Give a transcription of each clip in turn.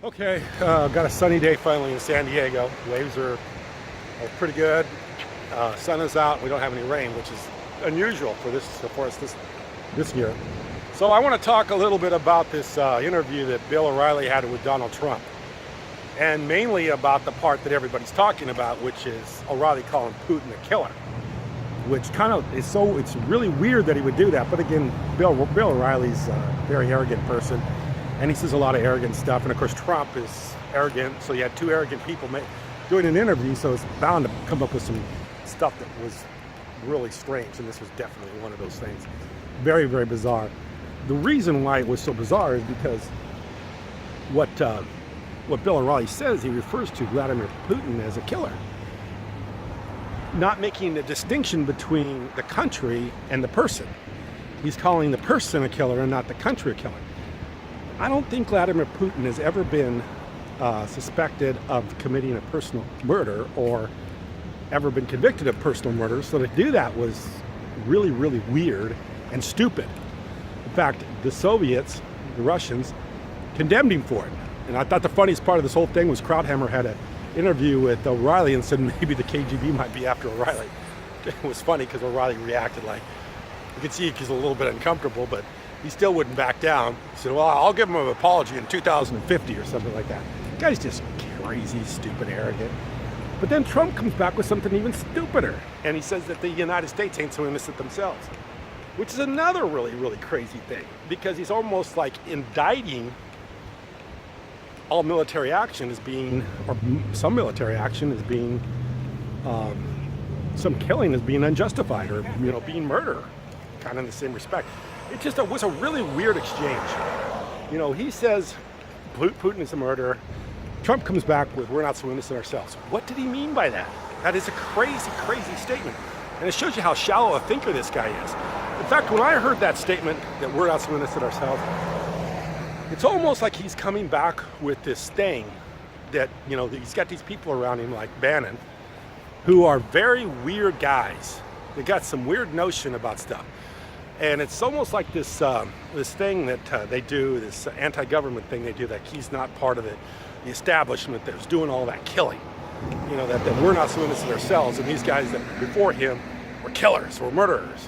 Okay, got a sunny day finally in San Diego. Waves are pretty good. Sun is out. We don't have any rain, which is unusual for us this year. So I want to talk a little bit about this interview that Bill O'Reilly had with Donald Trump, and mainly about the part that everybody's talking about, which is O'Reilly calling Putin a killer. Which kind of is it's really weird that he would do that. But again, Bill O'Reilly's a very arrogant person. And he says a lot of arrogant stuff. And of course, Trump is arrogant. So you had two arrogant people doing an interview. So it's bound to come up with some stuff that was really strange. And this was definitely one of those things. Very, very bizarre. The reason why it was so bizarre is because what Bill O'Reilly says, he refers to Vladimir Putin as a killer. Not making the distinction between the country and the person. He's calling the person a killer and not the country a killer. I don't think Vladimir Putin has ever been suspected of committing a personal murder or ever been convicted of personal murder. So to do that was really, really weird and stupid. In fact, the Soviets, the Russians, condemned him for it. And I thought the funniest part of this whole thing was Krauthammer had an interview with O'Reilly and said maybe the KGB might be after O'Reilly. It was funny because O'Reilly reacted like, you could see he's a little bit uncomfortable, but he still wouldn't back down. He said, well, I'll give him an apology in 2050 or something like that. The guy's just crazy, stupid, arrogant. But then Trump comes back with something even stupider. And he says that the United States ain't so innocent themselves, which is another really, really crazy thing, because he's almost like indicting all military action as being, or some military action as being, some killing as being unjustified, or being murder, kind of in the same respect. It was a really weird exchange. He says Putin is a murderer. Trump comes back with, we're not so innocent ourselves. What did he mean by that? That is a crazy, crazy statement. And it shows you how shallow a thinker this guy is. In fact, when I heard that statement, that we're not so innocent ourselves, it's almost like he's coming back with this thing that, he's got these people around him like Bannon, who are very weird guys. They got some weird notion about stuff. And it's almost like this thing that they do, this anti-government thing they do, that he's not part of the establishment that's doing all that killing. That we're not so innocent ourselves, and these guys that before him were killers or murderers,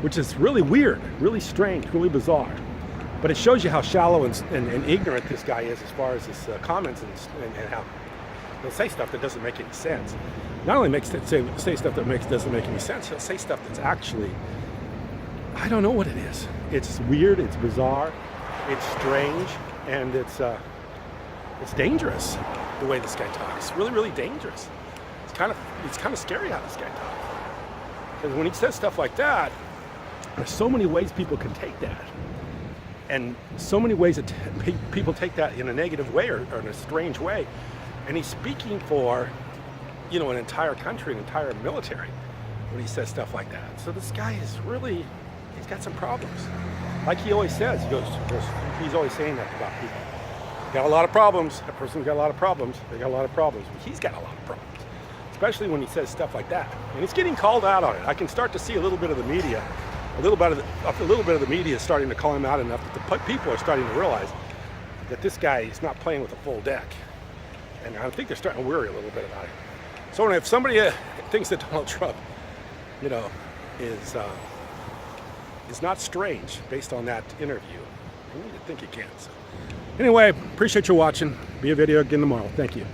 which is really weird, really strange, really bizarre. But it shows you how shallow and ignorant this guy is as far as his comments and how he'll say stuff that doesn't make any sense. Not only say stuff that doesn't make any sense, he'll say stuff that's actually, I don't know what it is. It's weird, it's bizarre, it's strange, and it's dangerous the way this guy talks. It's really, really dangerous. It's kind of scary how this guy talks. Because when he says stuff like that, there's so many ways people can take that. And so many ways that people take that in a negative way or in a strange way. And he's speaking for, an entire country, an entire military, when he says stuff like that. So this guy is really, he's got some problems. Like he always says, he's always saying that about people. Got a lot of problems. That person's got a lot of problems. They got a lot of problems. But he's got a lot of problems, especially when he says stuff like that. And he's getting called out on it. I can start to see a little bit of the media, a little bit of the media is starting to call him out enough that the people are starting to realize that this guy is not playing with a full deck. And I think they're starting to worry a little bit about it. So if somebody thinks that Donald Trump, is not strange based on that interview, I need to think again. So anyway, appreciate you watching. Be a video again tomorrow. Thank you.